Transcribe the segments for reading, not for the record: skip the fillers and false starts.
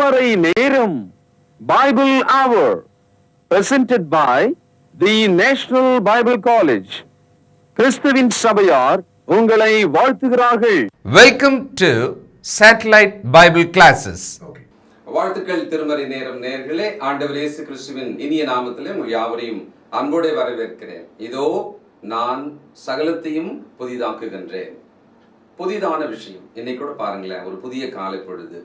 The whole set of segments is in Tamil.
திருமறை நேரம் Bible hour presented by the National Bible College. கிறிஸ்துவின் சபையார் உங்களை வாழ்த்துகிறார்கள். Welcome to Satellite Bible Classes. வாழ்த்துக்கள் திருமறை நேரம் நேயர்களே, ஆண்டவர் இயேசு கிறிஸ்துவின் இனிய நாமத்திலே உங்கள் யாவரையும் அன்போடு வரவேற்கிறேன். இதோ நான் சகலத்தையும் புதிதாக்குகின்றேன். புதிதான விஷயம் இன்னைக்கு கூட பாருங்களேன், ஒரு புதிய காலை பொழுது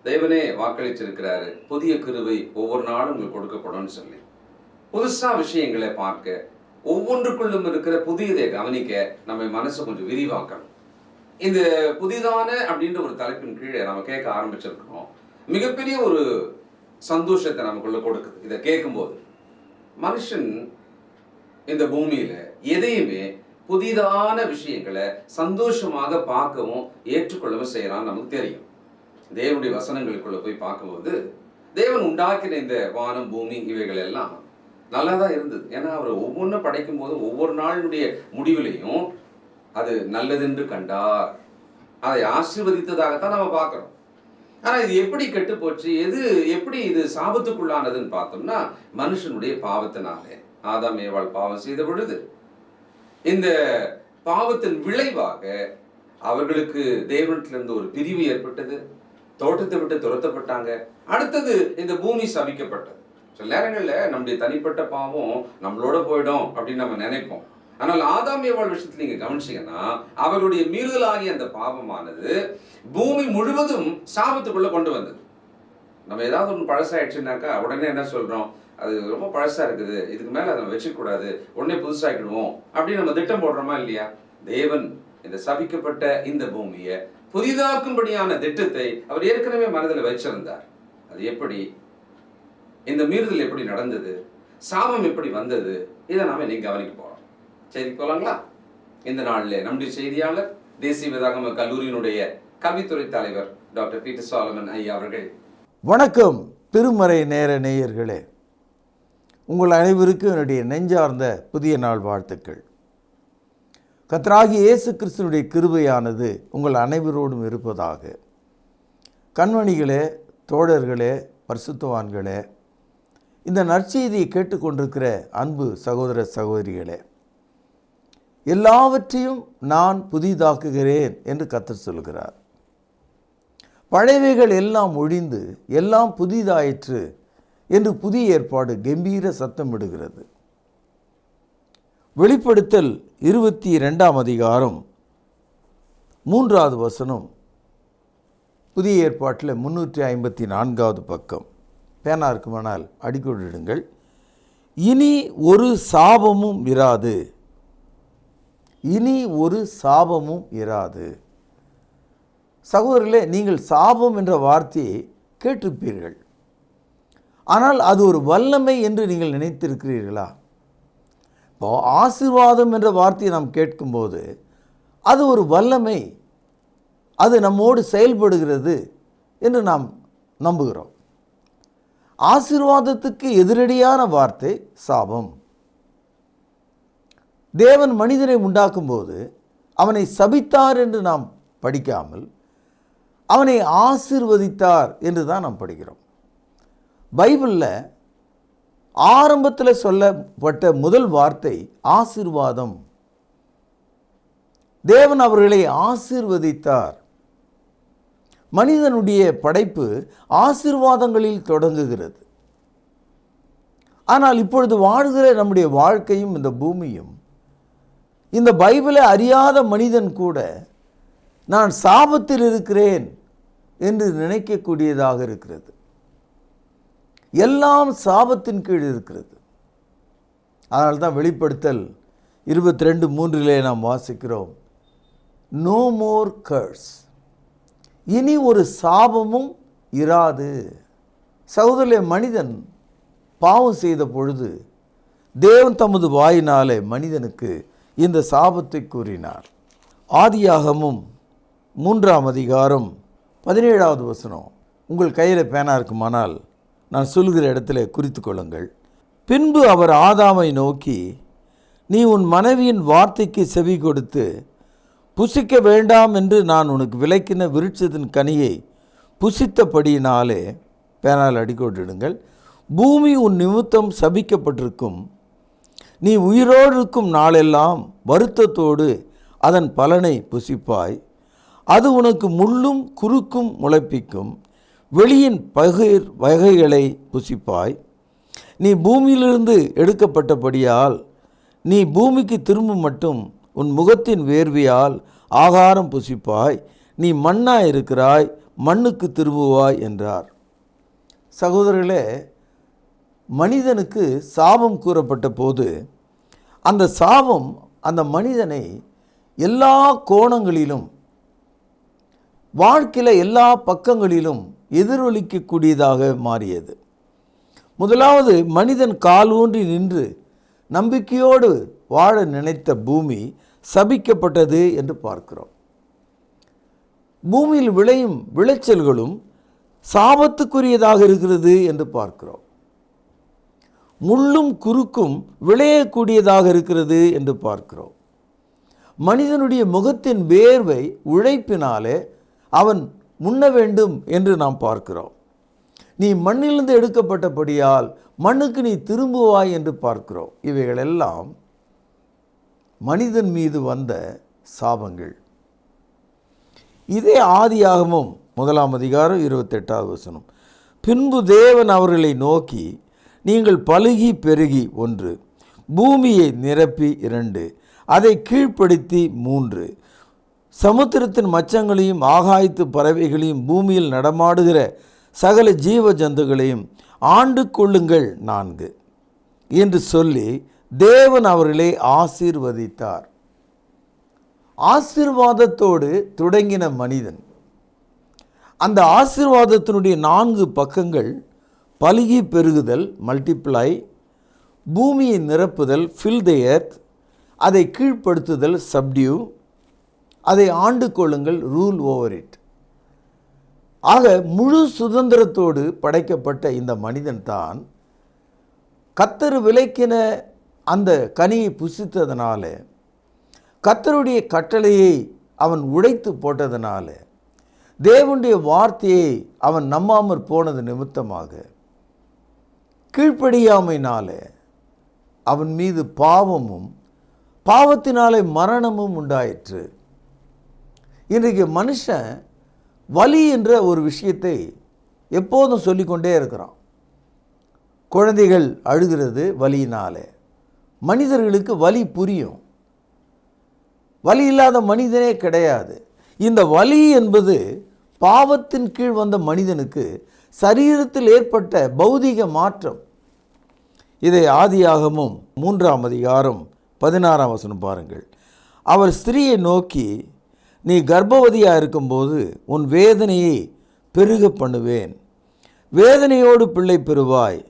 தேவனே வாக்களிச்சிருக்கிறாரு. புதிய கிருபை ஒவ்வொரு நாளும் உங்களுக்கு கொடுக்கப்படும் சொல்லி புதுசா விஷயங்களை பார்க்க, ஒவ்வொன்றுக்குள்ளும் இருக்கிற புதியதை கவனிக்க நம்ம மனசை கொஞ்சம் விரிவாக்கணும். இந்த புதிதான அப்படின்ற ஒரு தலைப்பின் கீழே நம்ம கேட்க ஆரம்பிச்சிருக்கிறோம். மிகப்பெரிய ஒரு சந்தோஷத்தை நமக்குள்ள கொடுக்குது. இதை கேட்கும்போது மனுஷன் இந்த பூமியில எதையுமே புதிதான விஷயங்களை சந்தோஷமாக பார்க்கவும் ஏற்றுக்கொள்ளவும் செய்யறான்னு நமக்கு தெரியும். தேவனுடைய வசனங்களுக்குள்ள போய் பார்க்கும்போது தேவன் உண்டாக்கின இந்த வானம் பூமி இவைகள் எல்லாம் நல்லா தான் இருந்தது. ஏன்னா அவர் ஒவ்வொன்றும் படைக்கும் போதும் ஒவ்வொரு நாளுடைய முடிவிலையும் அது நல்லதென்று கண்டார், அதை ஆசீர்வதித்ததாகத்தான் நம்ம பார்க்கிறோம். ஆனா இது எப்படி கெட்டு போச்சு, எப்படி இது சாபத்துக்குள்ளானதுன்னு பார்த்தோம்னா மனுஷனுடைய பாவத்தினாலே. ஆதாம் ஏவாள் பாவம் செய்த பொழுது இந்த பாவத்தின் விளைவாக அவர்களுக்கு தேவனிடத்திலிருந்து ஒரு பிரிவு ஏற்பட்டது. தோட்டத்தை விட்டு துரத்தப்பட்டாங்க. அடுத்தது இந்த பூமி சபிக்கப்பட்டது. சில நேரங்கள்ல நம்முடைய தனிப்பட்ட பாவம் நம்மளோட போயிடும் அப்படின்னு நம்ம நினைப்போம். ஆனால் ஆதாம் ஏவாள் விஷயத்துல நீங்க கவனிச்சீங்கன்னா அவருடைய மீறுதலாகிய அந்த பாவமானது பூமி முழுவதும் சாபத்துக்குள்ள கொண்டு வந்தது. நம்ம ஏதாவது ஒன்று பழசாயிடுச்சுனாக்கா உடனே என்ன சொல்றோம், அது ரொம்ப பழசா இருக்குது, இதுக்கு மேல அதை வச்சுக்கூடாது, உடனே புதுசாக்கிடுவோம் அப்படின்னு நம்ம திட்டம் போடுறோமா இல்லையா? தேவன் இந்த சபிக்கப்பட்ட இந்த பூமியை புதிதாக்கும்படியான திட்டத்தை அவர் ஏற்கனவே மனதில் வச்சிருந்தார். அது எப்படி, இந்த மீறுதல் எப்படி நடந்தது, சாபம் எப்படி வந்தது, இதை நாம இன்னைக்கு கவனிக்க போறோம். செய்தி போலாங்களா? இந்த நாளில் நம்முடைய செய்தியாளர் தேசிய வேதாகம கல்லூரியினுடைய கல்வித்துறை தலைவர் டாக்டர் பீட்டர் சாலமன் ஐயா அவர்கள். வணக்கம் திருமறை நேர நேயர்களே, உங்கள் அனைவருக்கும் என்னுடைய நெஞ்சார்ந்த புதிய நாள் வாழ்த்துக்கள். கர்த்தராகிய இயேசு கிறிஸ்துவினுடைய கிருபையானது உங்கள் அனைவரோடும் இருப்பதாக. கண்மணிகளே, தோழர்களே, பரிசுத்தவான்களே, இந்த நற்செய்தியை கேட்டுக்கொண்டிருக்கிற அன்பு சகோதர சகோதரிகளே, எல்லாவற்றையும் நான் புதிதாக்குகிறேன் என்று கர்த்தர் சொல்கிறார். பழையவைகள் எல்லாம் ஒழிந்து எல்லாம் புதிதாயிற்று என்று புதிய ஏற்பாடு கம்பீர சத்தமிடுகிறது. வெளிப்படுத்தல் 22ஆம் அதிகாரம் 3வது வசனம், புதிய ஏற்பாட்டில் 354வது பக்கம். பேனா இருக்குமானால் அடிக்கொண்டிடுங்கள். இனி ஒரு சாபமும் இராது, இனி ஒரு சாபமும் இராது. சகோதரர்களே, நீங்கள் சாபம் என்ற வார்த்தையை கேட்டிருப்பீர்கள். ஆனால் அது ஒரு வல்லமை என்று நீங்கள் நினைத்திருக்கிறீர்களா? இப்போ ஆசீர்வாதம் என்ற வார்த்தையை நாம் கேட்கும்போது அது ஒரு வல்லமை, அது நம்மோடு செயல்படுகிறது என்று நாம் நம்புகிறோம். ஆசீர்வாதத்துக்கு எதிரடியான வார்த்தை சாபம். தேவன் மனிதனை உண்டாக்கும்போது அவனை சபித்தார் என்று நாம் படிக்காமல் அவனை ஆசீர்வதித்தார் என்று தான் நாம் படிக்கிறோம். பைபிளில் ஆரம்பத்தில் சொல்லப்பட்ட முதல் வார்த்தை ஆசீர்வாதம். தேவன் அவர்களை ஆசீர்வதித்தார். மனிதனுடைய படைப்பு ஆசீர்வாதங்களில் தொடங்குகிறது. ஆனால் இப்பொழுது வாழ்கிற நம்முடைய வாழ்க்கையும் இந்த பூமியும் இந்த பைபிளை அறியாத மனிதன் கூட நான் சாபத்தில் இருக்கிறேன் என்று நினைக்கக்கூடியதாக இருக்கிறது. எல்லாம் சாபத்தின் கீழ் இருக்கிறது. அதனால தான் வெளிப்படுத்தல் 22:3 நாம் வாசிக்கிறோம், நோ மோர் கர்ஸ், இனி ஒரு சாபமும் இராது. சகோதரர்களே, மனிதன் பாவம் செய்த பொழுது தேவன் தமது வாயினாலே மனிதனுக்கு இந்த சாபத்தை கூறினார். ஆதியாகமும் 3ஆம் அதிகாரம் 17வது வசனம். உங்கள் கையில் பேனா இருக்குமானால் நான் சொல்கிற இடத்துல குறித்து கொள்ளுங்கள். பின்பு அவர் ஆதாமை நோக்கி, நீ உன் மனைவியின் வார்த்தைக்கு செவி கொடுத்து புசிக்க வேண்டாம் என்று நான் உனக்கு விலக்கின விருட்சத்தின் கனியை புசித்தபடியினாலே பேனால் அடிக்கோட்டிடுங்கள். பூமி உன் நிமித்தம் சபிக்கப்பட்டிருக்கும். நீ உயிரோடு இருக்கும் நாளெல்லாம் வருத்தத்தோடு அதன் பலனை புசிப்பாய். அது உனக்கு முள்ளும் குறுக்கும் முளைப்பிக்கும். வெளியின் பகிர் வகைகளை புசிப்பாய். நீ பூமியிலிருந்து எடுக்கப்பட்டபடியால் நீ பூமிக்கு திரும்பும் மட்டும் உன் முகத்தின் வேர்வையால் ஆகாரம் புசிப்பாய். நீ மண்ணாய் இருக்கிறாய், மண்ணுக்கு திரும்புவாய் என்றார். சகோதரர்களே, மனிதனுக்கு சாபம் கூறப்பட்ட போது அந்த சாபம் அந்த மனிதனை எல்லா கோணங்களிலும் வாழ்க்கையில் எல்லா பக்கங்களிலும் எதிரொலிக்கக்கூடியதாக மாறியது. முதலாவது, மனிதன் கால் ஊன்றி நின்று நம்பிக்கையோடு வாழ நினைத்த பூமி சபிக்கப்பட்டது என்று பார்க்கிறோம். பூமியில் விளையும் விளைச்சல்களும் சாபத்துக்குரியதாக இருக்கிறது என்று பார்க்கிறோம். முள்ளும் குறுக்கும் விளையக்கூடியதாக இருக்கிறது என்று பார்க்கிறோம். மனிதனுடைய முகத்தின் வேர்வை உழைப்பினாலே அவன் முன்ன வேண்டும் என்று நாம் பார்க்கிறோம். நீ மண்ணிலிருந்து எடுக்கப்பட்டபடியால் மண்ணுக்கு நீ திரும்புவாய் என்று பார்க்கிறோம். இவைகளெல்லாம் மனிதன் மீது வந்த சாபங்கள். இதே ஆதியாகமம் 1 அதிகாரம் 28வது வசனம். பின்பு தேவன் அவர்களை நோக்கி, நீங்கள் பலுகி பெருகி 1, பூமியை நிரப்பி 2, அதை கீழ்ப்படுத்தி 3, சமுத்திரத்தின் மச்சங்களையும் ஆகாயத்து பறவைகளையும் பூமியில் நடமாடுகிற சகல ஜீவ ஜந்துகளையும் ஆண்டு கொள்ளுங்கள் 4 என்று சொல்லி தேவன் அவர்களை ஆசீர்வதித்தார். ஆசீர்வாதத்தோடு தொடங்கின மனிதன், அந்த ஆசீர்வாதத்தினுடைய 4 பக்கங்கள் பலுகி பெருகுதல், மல்டிப்ளை, பூமியை நிரப்புதல், ஃபில் தி எர்த், அதை கீழ்ப்படுத்துதல், சப்டியூ, அதை ஆண்டு கொள்ளுங்கள், ரூல் ஓவர் இட். ஆக முழு சுதந்திரத்தோடு படைக்கப்பட்ட இந்த மனிதன் தான் கர்த்தர் விலக்கின அந்த கனியை புசித்ததனால, கர்த்தருடைய கட்டளையை அவன் உடைத்து போட்டதனால, தேவனுடைய வார்த்தையை அவன் நம்பாமற் போனது நிமித்தமாக, கீழ்ப்படியாமையினால அவன் மீது பாவமும் பாவத்தினாலே மரணமும் உண்டாயிற்று. இன்றைக்கு மனுஷன் வலி என்ற ஒரு விஷயத்தை எப்போதும் சொல்லிக்கொண்டே இருக்கிறான். குழந்தைகள் அழுகிறது வலியினாலே. மனிதர்களுக்கு வலி புரியும். வலி இல்லாத மனிதனே கிடையாது. இந்த வலி என்பது பாவத்தின் கீழ் வந்த மனிதனுக்கு சரீரத்தில் ஏற்பட்ட பௌதிக மாற்றம். இதை ஆதியாகமும் 3 அதிகாரம் 16 வசனம் பாருங்கள். அவர் ஸ்திரீயை நோக்கி, நீ கர்ப்பவதியாக இருக்கும்போது உன் வேதனையை பெருக பண்ணுவேன், வேதனையோடு பிள்ளை பெறுவாய்,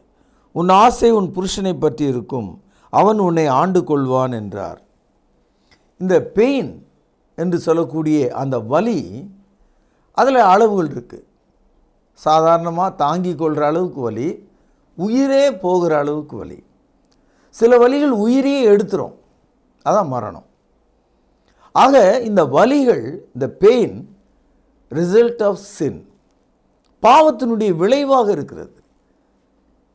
உன் ஆசை உன் புருஷனை பற்றி இருக்கும், அவன் உன்னை ஆண்டு கொள்வான் என்றார். இந்த பெயின் என்று சொல்லக்கூடிய அந்த வலி, அதில் அளவுகள் இருக்குது. சாதாரணமாக தாங்கி கொள்கிற அளவுக்கு வலி, உயிரே போகிற அளவுக்கு வலி. சில வலிகள் உயிரையே எடுத்துரும், அதான் மரணம். ஆக இந்த வலிகள், இந்த பெயின் ரிசல்ட் ஆஃப் சின், பாவத்தினுடைய விளைவாக இருக்கிறது,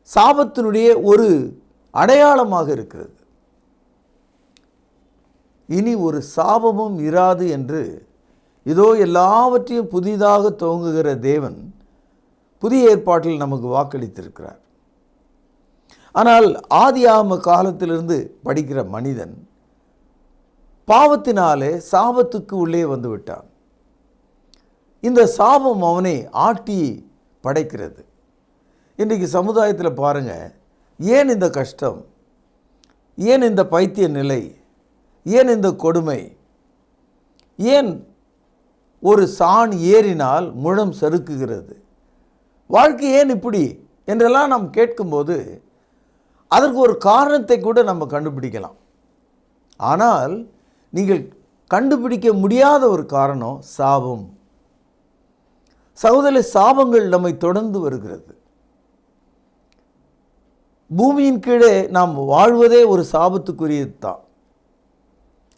சாபத்தினுடைய ஒரு அடையாளமாக இருக்கிறது. இனி ஒரு சாபமும் இராது என்று இதோ எல்லாவற்றையும் புதிதாக துவங்குகிற தேவன் புதிய ஏற்பாட்டில் நமக்கு வாக்களித்திருக்கிறார். ஆனால் ஆதியாகம காலத்திலிருந்து படிக்கிற மனிதன் பாவத்தினாலே சாபத்துக்கு உள்ளே வந்து விட்டான். இந்த சாபம் அவனை ஆட்டி படைக்கிறது. இன்றைக்கு சமுதாயத்தில் பாருங்கள், ஏன் இந்த கஷ்டம், ஏன் இந்த பைத்திய நிலை, ஏன் இந்த கொடுமை, ஏன் ஒரு சாண் ஏறினால் முழம் சறுக்குகிறது, வாழ்க்கை ஏன் இப்படி என்றெல்லாம் நாம் கேட்கும்போது அதற்கு ஒரு காரணத்தை கூட நம்ம கண்டுபிடிக்கலாம். ஆனால் நீங்கள் கண்டுபிடிக்க முடியாத ஒரு காரணம் சாபம். சகோதர, சாபங்கள் நம்மை தொடர்ந்து வருகிறது. பூமியின் கீழே நாம் வாழ்வதே ஒரு சாபத்துக்குரியது தான்.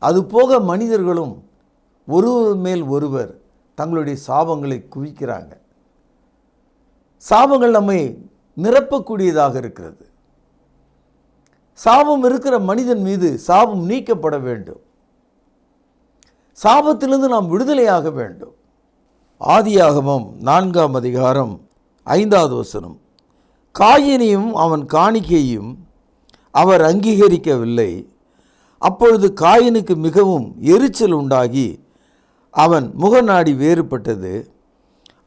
அதுபோக மனிதர்களும் ஒருவர் மேல் ஒருவர் தங்களுடைய சாபங்களை குவிக்கிறாங்க. சாபங்கள் நம்மை நிரப்பக்கூடியதாக இருக்கிறது. சாபம் இருக்கிற மனிதன் மீது சாபம் நீக்கப்பட வேண்டும். சாபத்திலிருந்து நாம் விடுதலையாக வேண்டும். ஆதியாகமம் 4ஆம் அதிகாரம் 5வது வசனம். காயினையும் அவன் காணிக்கையும் அவர் அங்கீகரிக்கவில்லை. அப்பொழுது காயினுக்கு மிகவும் எரிச்சல் உண்டாகி அவன் முகநாடி வேறுபட்டது.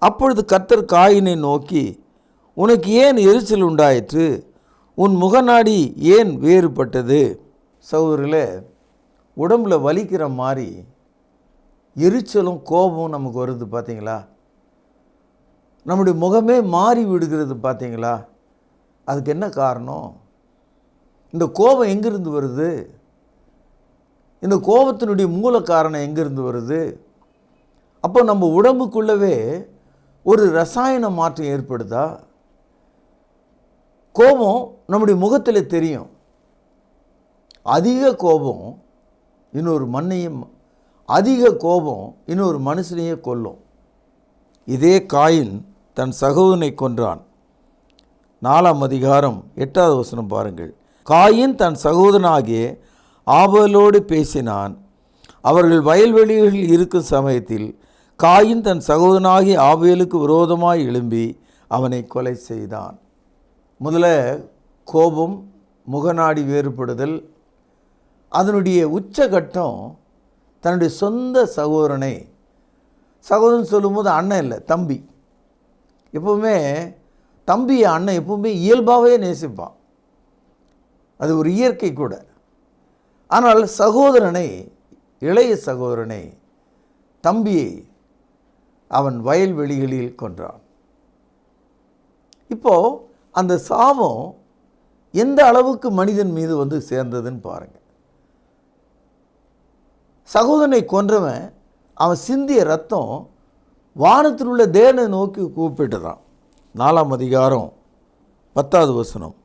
அப்பொழுது கர்த்தர் காயினை நோக்கி, உனக்கு ஏன் எரிச்சல் உண்டாயிற்று? உன் முகநாடி ஏன் வேறுபட்டது? சகோதரர்களே, உடம்புல வலிக்கிற மாதிரி எரிச்சலும் கோபமும் நமக்கு வருது பார்த்தீங்களா? நம்முடைய முகமே மாறி விடுகிறது பார்த்தீங்களா? அதுக்கு என்ன காரணம்? இந்த கோபம் எங்கிருந்து வருது? இந்த கோபத்தினுடைய மூல காரணம் எங்கிருந்து வருது? அப்போ நம்ம உடம்புக்குள்ளவே ஒரு ரசாயன மாற்றம் ஏற்படுதா? கோபம் நம்முடைய முகத்தில் தெரியும். அதிக கோபம் இன்னொரு மனுஷனையே கொல்லும். இதே காயின் தன் சகோதரனை கொன்றான். 4ஆம் அதிகாரம் 8வது வசனம் பாருங்கள். காயின் தன் சகோதரனாகிய ஆபேலோடு பேசினான். அவர்கள் வயல்வெளிகளில் இருக்கும் சமயத்தில் காயின் தன் சகோதரனாகிய ஆபேலுக்கு விரோதமாய் எழும்பி அவனை கொலை செய்தான். முதல்ல கோபம், முகநாடி வேறுபடுதல், அதனுடைய உச்சகட்டம் தன்னுடைய சொந்த சகோதரன் சொல்லும்போது அண்ணன் இல்லை, தம்பி. எப்பவுமே தம்பியை அண்ணன் எப்பவுமே இயல்பாகவே நேசிப்பான். அது ஒரு இயற்கை கூட. ஆனால் இளைய சகோதரனை, தம்பியை அவன் வயல்வெளிகளில் கொன்றான். இப்போ அந்த சாபம் எந்த அளவுக்கு மனிதன் மீது வந்து சேர்ந்ததுன்னு பாருங்க. சகோதரனை கொன்றவன் அவன் சிந்திய ரத்தம் வானத்தில் உள்ள தேவனை நோக்கி கூப்பிட்டுறான். 4ஆம் அதிகாரம் 10வது வசனம்.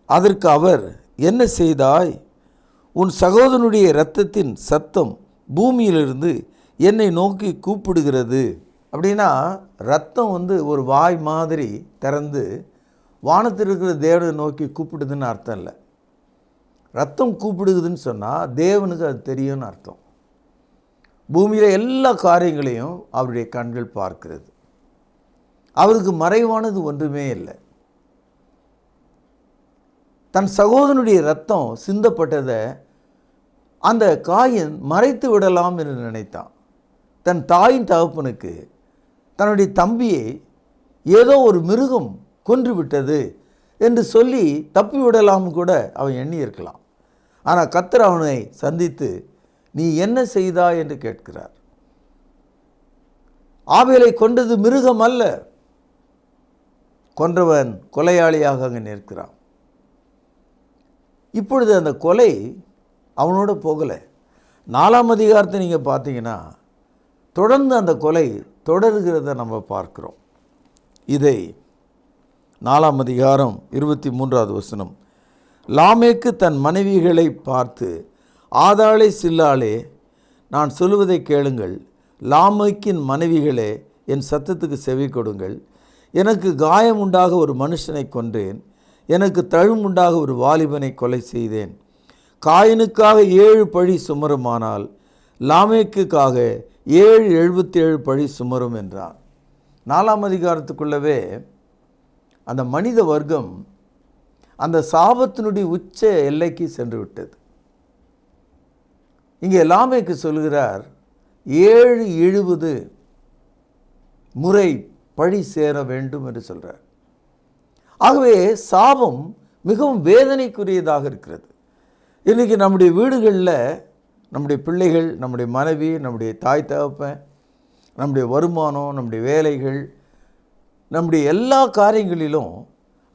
அதற்கு அவர், என்ன செய்தாய்? உன் சகோதரனுடைய இரத்தத்தின் சத்தம் பூமியிலிருந்து என்னை நோக்கி கூப்பிடுகிறது. அப்படின்னா ரத்தம் வந்து ஒரு வாய் மாதிரி திறந்து வானத்தில் இருக்கிற தேவனை நோக்கி கூப்பிடுதுன்னு அர்த்தம் இல்லை. ரத்தம் கூப்பிடுகுதுன்னு சொன்னால் தேவனுக்கு அது தெரியும்னு அர்த்தம். பூமியில் எல்லா காரியங்களையும் அவருடைய கண்கள் பார்க்கிறது. அவருக்கு மறைவானது ஒன்றுமே இல்லை. தன் சகோதரனுடைய ரத்தம் சிந்தப்பட்டதை அந்த காயின் மறைத்து விடலாம் என்று நினைத்தான். தன் தாயின் தகப்பனுக்கு தன்னுடைய தம்பியை ஏதோ ஒரு மிருகம் கொன்று விட்டது என்று சொல்லி தப்பி விடலாம் கூட அவன் எண்ணி இருக்கலாம். ஆனால் கர்த்தர் அவனை சந்தித்து, நீ என்ன செய்தாய் என்று கேட்கிறார். ஆபேலை கொண்டது மிருகம் அல்ல, கொன்றவன் கொலையாளியாக அங்கே நிற்கிறான். இப்பொழுது அந்த கொலை அவனோட போகலை. 4ஆம் அதிகாரத்தை நீங்கள் பார்த்தீங்கன்னா தொடர்ந்து அந்த கொலை தொடர்கிறத நம்ம பார்க்கிறோம். இதை 4ஆம் அதிகாரம் 23வது வசனம். லாமேக்கு தன் மனைவிகளை பார்த்து, ஆதாளே சில்லாளே, நான் சொல்லுவதை கேளுங்கள். லாமேக்கின் மனைவிகளே, என் சத்தத்துக்கு செவி கொடுங்கள். எனக்கு காயம் உண்டாக ஒரு மனுஷனை கொன்றேன், எனக்கு தழும்புண்டாக ஒரு வாலிபனை கொலை செய்தேன். காயினுக்காக 7 பழி சுமருமானால் லாமேக்குக்காக 77 பழி சுமரும் என்றான். 4ஆம் அதிகாரத்துக்குள்ளவே அந்த மனித வர்க்கம் அந்த சாபத்தினுடைய உச்ச எல்லைக்கு சென்று விட்டது. இங்கே லாமேக்கு சொல்கிறார், 70 முறை பழி சேர வேண்டும் என்று சொல்கிறார். ஆகவே சாபம் மிகவும் வேதனைக்குரியதாக இருக்கிறது. இன்றைக்கி நம்முடைய வீடுகளில் நம்முடைய பிள்ளைகள், நம்முடைய மனைவி, நம்முடைய தாய் தகப்பன், நம்முடைய வருமானம், நம்முடைய வேலைகள், நம்முடைய எல்லா காரியங்களிலும்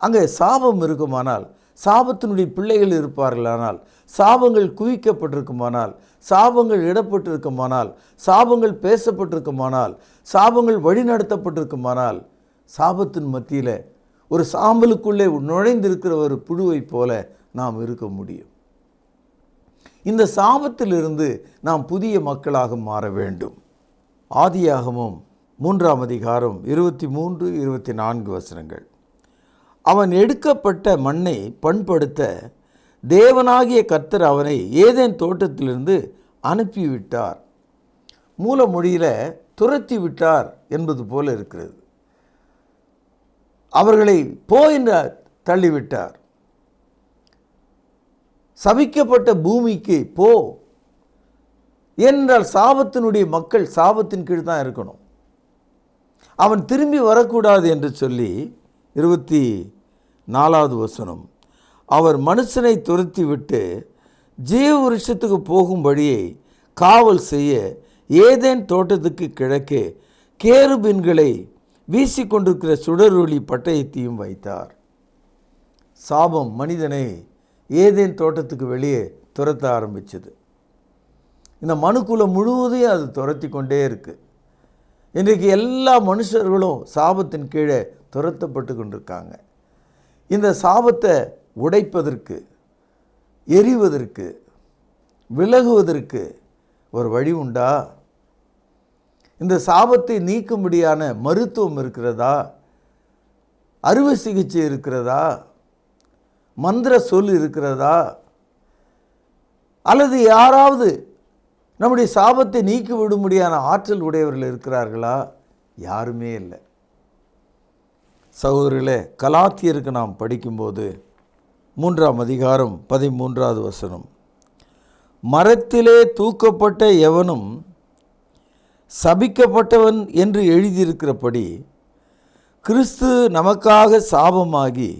அங்கே சாபம் இருக்குமானால், சாபத்தினுடைய பிள்ளைகள் இருப்பார்களானால், சாபங்கள் குவிக்கப்பட்டிருக்குமானால், சாபங்கள் இடப்பட்டிருக்குமானால், சாபங்கள் பேசப்பட்டிருக்குமானால், சாபங்கள் வழிநடத்தப்பட்டிருக்குமானால், சாபத்தின் மத்தியில் ஒரு சாம்பலுக்குள்ளே நுழைந்திருக்கிற ஒரு புழுவை போல நாம் இருக்க முடியும். இந்த சாபத்திலிருந்து நாம் புதிய மக்களாக மாற வேண்டும். ஆதியாகமம் 3ஆம் அதிகாரம் 23, 24 வசனங்கள். அவன் எடுக்கப்பட்ட மண்ணை பண்படுத்த தேவனாகிய கர்த்தர் அவனை ஏதேன் தோட்டத்திலிருந்து அனுப்பிவிட்டார். மூல மொழியில் துரத்தி விட்டார் என்பது போல இருக்கிறது. அவர்களை போ என்று தள்ளிவிட்டார். சபிக்கப்பட்ட பூமிக்கு போ என்றால் சாபத்தினுடைய மக்கள் சாபத்தின் கீழ் தான் இருக்கணும். அவன் திரும்பி வரக்கூடாது என்று சொல்லி 24வது வசனம், அவர் மனுஷனை துரத்தி விட்டு ஜீவ விருட்சத்துக்கு போகும்படியை காவல் செய்ய ஏதேன் தோட்டத்துக்கு கிழக்கே கேருபீன்களை வீசிக்கொண்டிருக்கிற சுடரொளி பட்டயத்தையும் வைத்தார். சாபம் மனிதனை ஏதேன் தோட்டத்துக்கு வெளியே துரத்த ஆரம்பிச்சது. இந்த மனுக்குலம் முழுவதையும் அது துரத்தி கொண்டே இருக்கு. இன்றைக்கு எல்லா மனுஷர்களும் சாபத்தின் கீழே துரத்தப்பட்டு கொண்டிருக்காங்க. இந்த சாபத்தை உடைப்பதற்கு, எரிவதற்கு, விலகுவதற்கு ஒரு வழி உண்டா? இந்த சாபத்தை நீக்கும்படியான மருத்துவம் இருக்கிறதா? அறுவை சிகிச்சை இருக்கிறதா? மந்திர சொல் இருக்கிறதா? அல்லது யாராவது நம்முடைய சாபத்தை நீக்கி விடும்படியான ஆற்றல் உடையவர்கள் இருக்கிறார்களா? யாருமே இல்லை. சகோதரர்களே, கலாத்தியருக்கு நாம் படிக்கும்போது 3ஆம் அதிகாரம் 13வது வசனம், மரத்திலே தூக்கப்பட்ட எவனும் சபிக்கப்பட்டவன் என்று எழுதியிருக்கிறபடி கிறிஸ்து நமக்காக சாபமாகி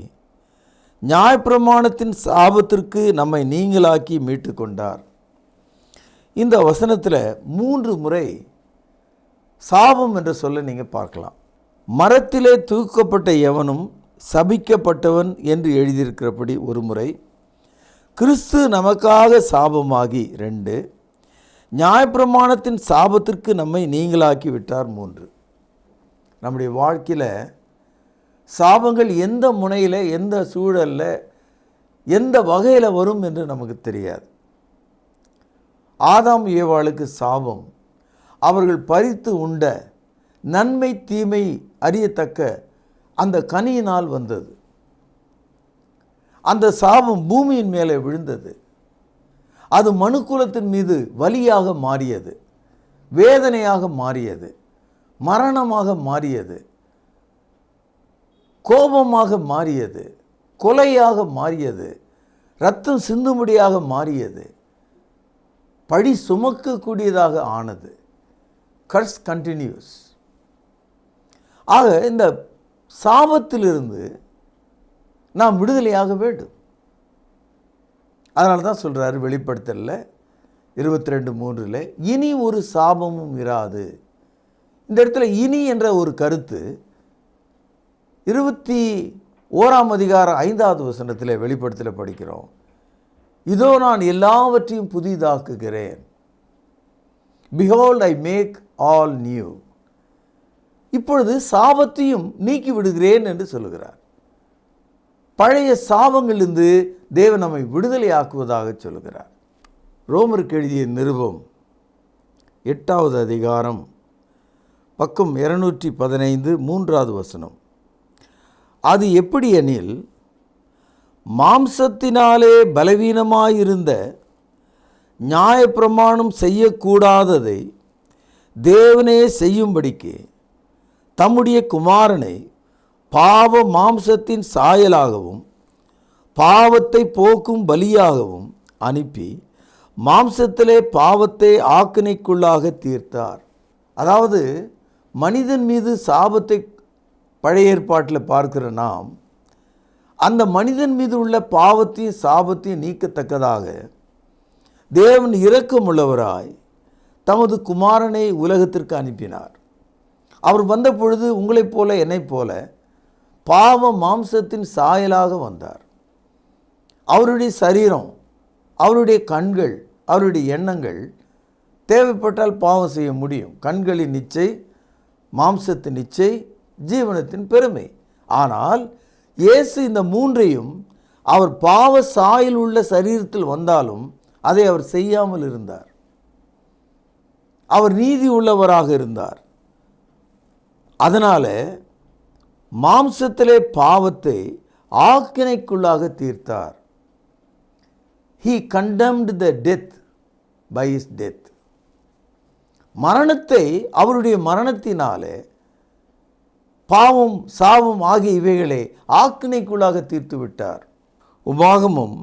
நியாயப்பிரமாணத்தின் சாபத்திற்கு நம்மை நீங்களாக்கி மீட்டு கொண்டார். இந்த வசனத்தில் 3 முறை சாபம் என்ற சொல்ல நீங்கள் பார்க்கலாம். மரத்திலே தூக்கப்பட்ட எவனும் சபிக்கப்பட்டவன் என்று எழுதியிருக்கிறபடி ஒரு முறை, கிறிஸ்து நமக்காக சாபமாகி 2, நியாயப்பிரமாணத்தின் சாபத்திற்கு நம்மை நீங்களாக்கி விட்டார் 3. நம்முடைய வாழ்க்கையில் சாபங்கள் எந்த முனையில், எந்த சூழலில், எந்த வகையில் வரும் என்று நமக்கு தெரியாது. ஆதாம் ஏவாளுக்கு சாபம் அவர்கள் பறித்து உண்ட நன்மை தீமை அறியத்தக்க அந்த கனியினால் வந்தது. அந்த சாபம் பூமியின் மேலே விழுந்தது. அது மனுக்குலத்தின் மீது வலியாக மாறியது, வேதனையாக மாறியது, மரணமாக மாறியது, கோபமாக மாறியது, கொலையாக மாறியது, இரத்தம் சிந்தும்படியாக மாறியது, பழி சுமக்கக்கூடியதாக ஆனது. கர்ஸ் கண்டினியூஸ். ஆக இந்த சாபத்திலிருந்து நாம் விடுதலையாக வேண்டும். அதனால தான் சொல்கிறாரு வெளிப்படுத்தலில் 22:3, இனி ஒரு சாபமும் இராது. இந்த இடத்துல இனி என்ற ஒரு கருத்து 21ஆம் அதிகாரம் 5வது வசனத்தில் வெளிப்படுத்தல படிக்கிறோம். இதோ நான் எல்லாவற்றையும் புதிதாக்குகிறேன். Behold, I make all new. இப்பொழுது சாபத்தையும் நீக்கி விடுகிறேன் என்று சொல்லுகிறார். பழைய சாபங்களிலிருந்து தேவன் நம்மை விடுதலையாக்குவதாக சொல்லுகிறார். ரோமருக்கு எழுதிய நிருபம் 8வது அதிகாரம் பக்கம் 215 3வது வசனம், அது எப்படி எனில், மாம்சத்தினாலே பலவீனமாயிருந்த நியாயப்பிரமாணம் செய்யக்கூடாததை தேவனே செய்யும்படிக்கு தம்முடைய குமாரனை பாவ மாம்சத்தின் சாயலாகவும் பாவத்தை போக்கும் பலியாகவும் அனுப்பி மாம்சத்திலே பாவத்தை ஆக்கினைக்குள்ளாக தீர்த்தார். அதாவது மனிதன் மீது சாபத்தை பழைய ஏற்பாட்டில் பார்க்கிற நாம் அந்த மனிதன் மீது உள்ள பாவத்தையும் சாபத்தையும் நீக்கத்தக்கதாக தேவன் இரக்கமுள்ளவராய் தமது குமாரனை உலகத்திற்கு அனுப்பினார். அவர் வந்த பொழுது உங்களைப் போல என்னைப் போல பாவ மாம்சத்தின் சாயலாக வந்தார். அவருடைய சரீரம், அவருடைய கண்கள், அவருடைய எண்ணங்கள் தேவைப்பட்டால் பாவம் செய்ய முடியும். கண்களின் இச்சை, மாம்சத்தின் இச்சை, ஜீவனத்தின் பெருமை. ஆனால் இயேசு இந்த மூன்றையும் அவர் பாவ சாயல் உள்ள சரீரத்தில் வந்தாலும் அதை அவர் செய்யாமல் இருந்தார். அவர் நீதி உள்ளவராக இருந்தார். அதனால் மாம்சத்திலே பாவத்தை ஆக்கினைக்குள்ளாக தீர்த்தார். He condemned the death by his death. மரணத்தை அவருடைய மரணத்தினாலே பாவம் சாபம் ஆகிய இவைகளை ஆக்கினைக்குள்ளாக தீர்த்து விட்டார். உபாகமம்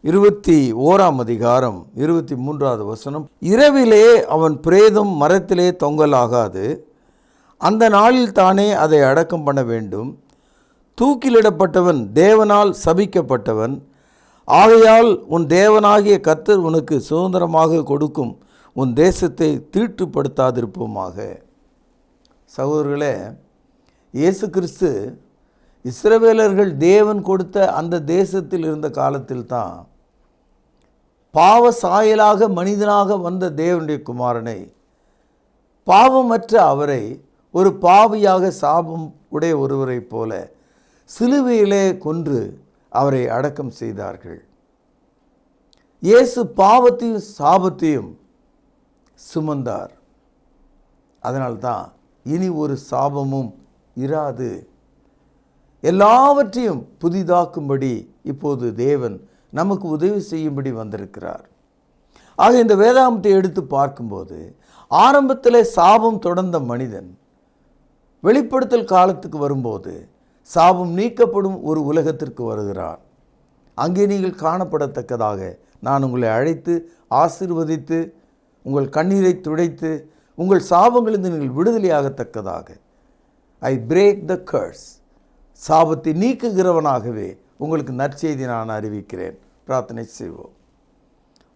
21 அதிகாரம் 23வது வசனம், இரவிலே அவன் பிரேதம் மரத்திலே தொங்கலாகாது, அந்த நாளில் தானே அதை அடக்கம் பண்ண வேண்டும். தூக்கிலிடப்பட்டவன் தேவனால் சபிக்கப்பட்டவன், ஆகையால் உன் தேவனாகிய கர்த்தர் உனக்கு சுதந்திரமாக கொடுக்கும் உன் தேசத்தை தீட்டுப்படுத்தாதிருப்போமாக. சகோதரர்களே, இயேசு கிறிஸ்து இஸ்ரவேலர்கள் தேவன் கொடுத்த அந்த தேசத்தில் இருந்த காலத்தில் தான் பாவ சாயலாக மனிதனாக வந்த தேவனுடைய குமாரனை, பாவமற்ற அவரை ஒரு பாவியாக சாபம் உடைய ஒருவரை போல சிலுவையிலே கொன்று அவரை அடக்கம் செய்தார்கள். இயேசு பாவத்தையும் சாபத்தையும் சுமந்தார். அதனால்தான் இனி ஒரு சாபமும் இராது. எல்லாவற்றையும் புதிதாக்கும்படி இப்போது தேவன் நமக்கு உதவி செய்யும்படி வந்திருக்கிறார். ஆக இந்த வேதாகமத்தை எடுத்து பார்க்கும்போது ஆரம்பத்தில் சாபம் தொடர்ந்த மனிதன் வெளிப்படுத்தல் காலத்துக்கு வரும்போது சாபம் நீக்கப்படும் ஒரு உலகத்திற்கு வருகிறார். அங்கே நீங்கள் காணப்படத்தக்கதாக நான் உங்களை அழைத்து ஆசீர்வதித்து உங்கள் கண்ணீரை துடைத்து உங்கள் சாபங்களிலிருந்து நீங்கள் விடுதலையாகத்தக்கதாக ஐ பிரேக் த கர்ஸ், சாபத்தை நீக்குகிறவனாகவே உங்களுக்கு நற்செய்தி நான் அறிவிக்கிறேன். பிரார்த்தனை செய்வோம்.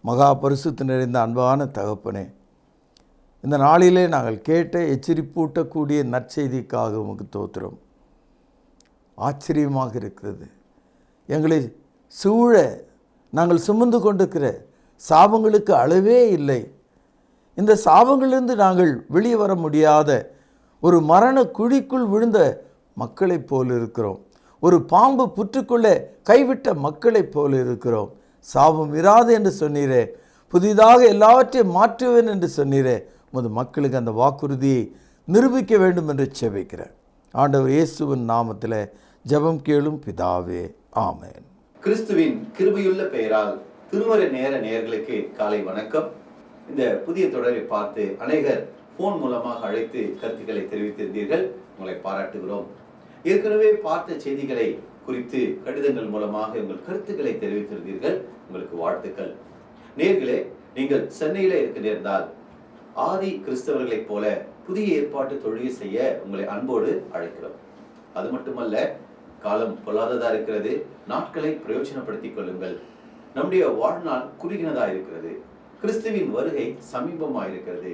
மகா பரிசுத்த நிறைந்த அன்பான தகப்பனே, இந்த நாளிலே நாங்கள் கேட்ட எச்சரிப்பூட்டக்கூடிய நற்செய்திக்காக உமக்கு தோத்திரம். ஆச்சரியமாக இருக்கிறது. எங்களை சூழ நாங்கள் சுமந்து கொண்டிருக்கிற சாபங்களுக்கு அளவே இல்லை. இந்த சாபங்களிலிருந்து நாங்கள் வெளியே வர முடியாத ஒரு மரண குழிக்குள் விழுந்த மக்களைப் போல் இருக்கிறோம். ஒரு பாம்பு புற்றுக்குள்ளே கைவிட்ட மக்களைப் போல் இருக்கிறோம். சாபம் இராது என்று சொன்னீரே, புதிதாக எல்லாவற்றையும் மாற்றுவேன் என்று சொன்னீரே, உமது மக்களுக்கு அந்த வாக்குறுதியை நிரூபிக்க வேண்டும் என்று செபிக்கிறேன். ஆண்டவர் இயேசுவின் நாமத்தில் ஜெபம் கேளும் பிதாவே, ஆமென். கிறிஸ்துவின் கிருபையுள்ள பெயரால் திருமறை நேர நேயர்களுக்கு காலை வணக்கம். இந்த புதிய தொடரை பார்த்து அநேகர் போன் மூலமாக அழைத்து கருத்துக்களை தெரிவித்திருந்தீர்கள். உங்களை பாராட்டுகிறோம். ஏற்கனவே பார்த்த செய்திகளை குறித்து கடிதங்கள் மூலமாக உங்கள் கருத்துக்களை தெரிவித்திருந்தீர்கள். உங்களுக்கு வாழ்த்துக்கள். நேயர்களே, நீங்கள் சென்னையில இருக்க நேர்ந்தால் ஆதி கிறிஸ்தவர்களைப் போல புதிய ஏற்பாட்டு தொழுகை செய்ய உங்களை அன்போடு அழைக்கிறோம். அது மட்டுமல்ல, காலம் பொல்லாததா இருக்கிறது. நாட்களை பிரயோஜனப்படுத்திக் கொள்ளுங்கள். நம்முடைய வாழ்நாள் குறுகினதா இருக்கிறது. கிறிஸ்துவின் வருகை சமீபமாயிருக்கிறது.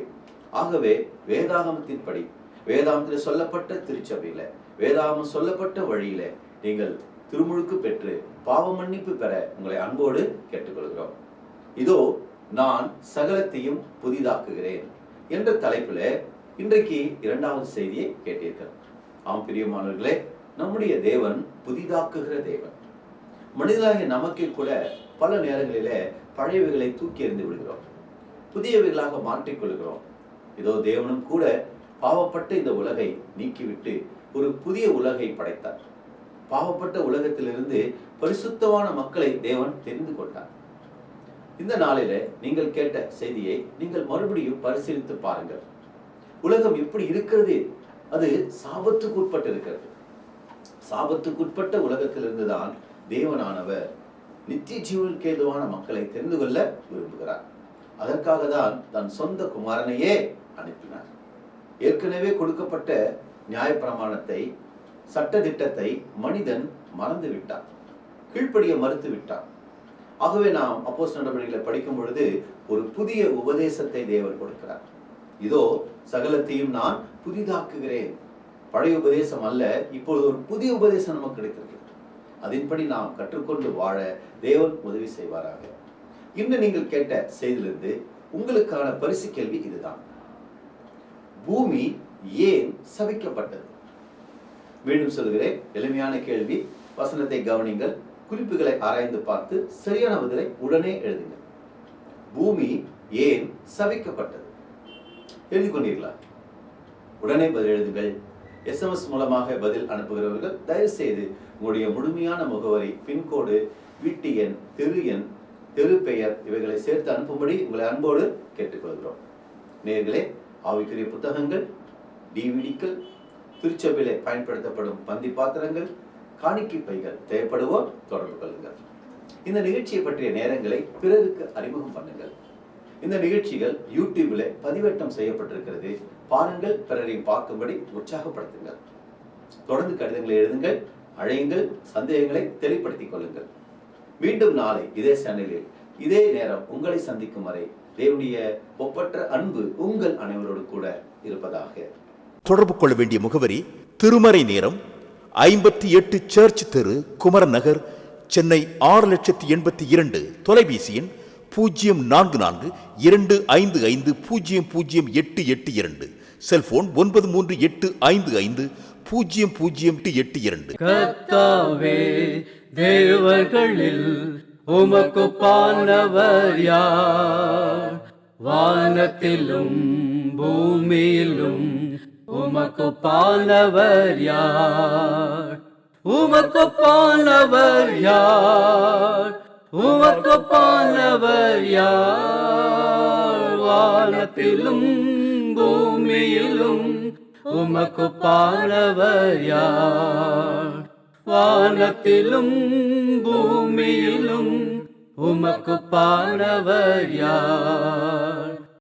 ஆகவே வேதாகமத்தின்படி, வேதாகமத்தில் சொல்லப்பட்ட திருச்சபையில, வேதாகமம் சொல்லப்பட்ட வழியில நீங்கள் திருமுழுக்கு பெற்று பாவ மன்னிப்பு பெற உங்களை அன்போடு கேட்டுக்கொள்கிறோம். இதோ நான் சகலத்தையும் புதிதாக்குகிறேன் என்ற தலைப்புல இன்றைக்கு 2வது செய்தியை கேட்டீர்கள். ஆம் பிரியமானவர்களே, நம்முடைய தேவன் புதிதாக்குகிற தேவன். மனிதனாகிய நமக்கே கூட பல நேரங்களிலே பழையவைகளை தூக்கி எறிந்து விடுகிறோம், புதியவைகளாக மாற்றிக்கொள்கிறோம். இதோ தேவனும் கூட பாவப்பட்ட இந்த உலகை நீக்கிவிட்டு ஒரு புதிய உலகை படைத்தார். பாவப்பட்ட உலகத்திலிருந்து பரிசுத்தமான மக்களை தேவன் தெரிந்து கொண்டார். இந்த நாளில நீங்கள் கேட்ட செய்தியை நீங்கள் மறுபடியும் பரிசீலித்து பாருங்கள். உலகம் எப்படி இருக்கிறது? அது சாபத்துக்கு உட்பட்டு இருக்கிறது. சாபத்துக்குட்பட்ட உலகத்திலிருந்து தான் தேவனானவர் நித்திய ஜீவனுக்கு ஏதுவான மக்களை தெரிந்து கொள்ள விரும்புகிறார். அதற்காக தான் தன் சொந்த குமாரனையே அனுப்பினார். ஏற்கனவே கொடுக்கப்பட்ட நியாயப்பிரமாணத்தை, சட்ட திட்டத்தை மனிதன் மறந்து விட்டான், கீழ்ப்படிய மறுத்து விட்டான். ஆகவே நாம் அப்போஸ்தலர் நடவடிக்கைகளை படிக்கும் பொழுது ஒரு புதிய உபதேசத்தை தேவன் கொடுக்கிறார். இதோ சகலத்தையும் நான் புதிதாக்குகிறேன். பழைய உபதேசம் அல்ல, இப்பொழுது ஒரு புதிய உபதேசம் நமக்கு கிடைத்திருக்கிறது. அதன்படி நாம் கற்றுக்கொண்டு வாழ தேவன் உதவி செய்வாராக. இன்று நீங்கள் கேட்ட செய்தியிலிருந்து உங்களுக்கான பரிசு கேள்வி இதுதான்: பூமி ஏன் சபிக்கப்பட்டது? மீண்டும் சொல்கிறேன், எளிமையான கேள்வி. வசனத்தை கவனிங்கள், குறிப்புகளை ஆராய்ந்து பார்த்து சரியான பதிலை உடனே எழுதுங்கள். பூமி ஏன் சபிக்கப்பட்டது? எழுதி கொண்டீர்களா? உடனே பதில் எழுதுங்கள். SMS மூலமாக பதில் அனுப்புகிறவர்கள் தயவு செய்து உங்களுடைய முழுமையான முகவரி, பின்கோடு, வீட்டு எண், தெரு எண், தெரு பெயர் இவைகளை சேர்த்து அனுப்பும்படி உங்களை அன்போடு கேட்டுக்கொள்கிறோம். நேயர்களே, ஆவிக்குரிய புத்தகங்கள், டிவிடிக்கள், திருச்சபையிலே பயன்படுத்தப்படும் பந்தி பாத்திரங்கள், காணிக்கை பைகள் தேவைப்படுவோர் தொடர்பு கொள்ளுங்கள். இந்த நிகழ்ச்சியை பற்றிய நேரங்களை பிறருக்கு அறிமுகம் பண்ணுங்கள். இந்த நிகழ்ச்சிகள் யூடியூபில் பதிவேற்றம் செய்யப்பட்டிருக்கிறது. பாருங்கள், பிறரையும் பார்க்கும்படி உற்சாகப்படுத்துங்கள். தொடர்ந்து கடிதங்களை எழுதுங்கள், அழையுங்கள், சந்தேகங்களை தெளிவுபடுத்திக் கொள்ளுங்கள். மீண்டும் நாளை இதே சேனலில் இதே நேரம் உங்களை சந்திக்கும் வரை தேவனுடைய ஒப்பற்ற அன்பு உங்கள் அனைவரோடு கூட இருப்பதாக. தொடர்பு கொள்ள வேண்டிய முகவரி: திருமறை நேரம், 58 சர்ச் தெரு, குமரன் நகர், சென்னை 6,82,000. தொலைபேசி எண் 044255000882. செல்போன் 9385500882. கர்த்தாவே, தேவர்களில் உமக்குப்பானவர் யார்? வானத்திலும் பூமியிலும் உமக்குப்பானவர் யார்? உமக்குப்பானவர் யார்? உமக்குப்பானவர் யார்? வானத்திலும் பூமியிலும் உமக்குப்பானவர் யார்? வானத்திலும் பூமியிலும் உமக்குப்பானவர் யார்?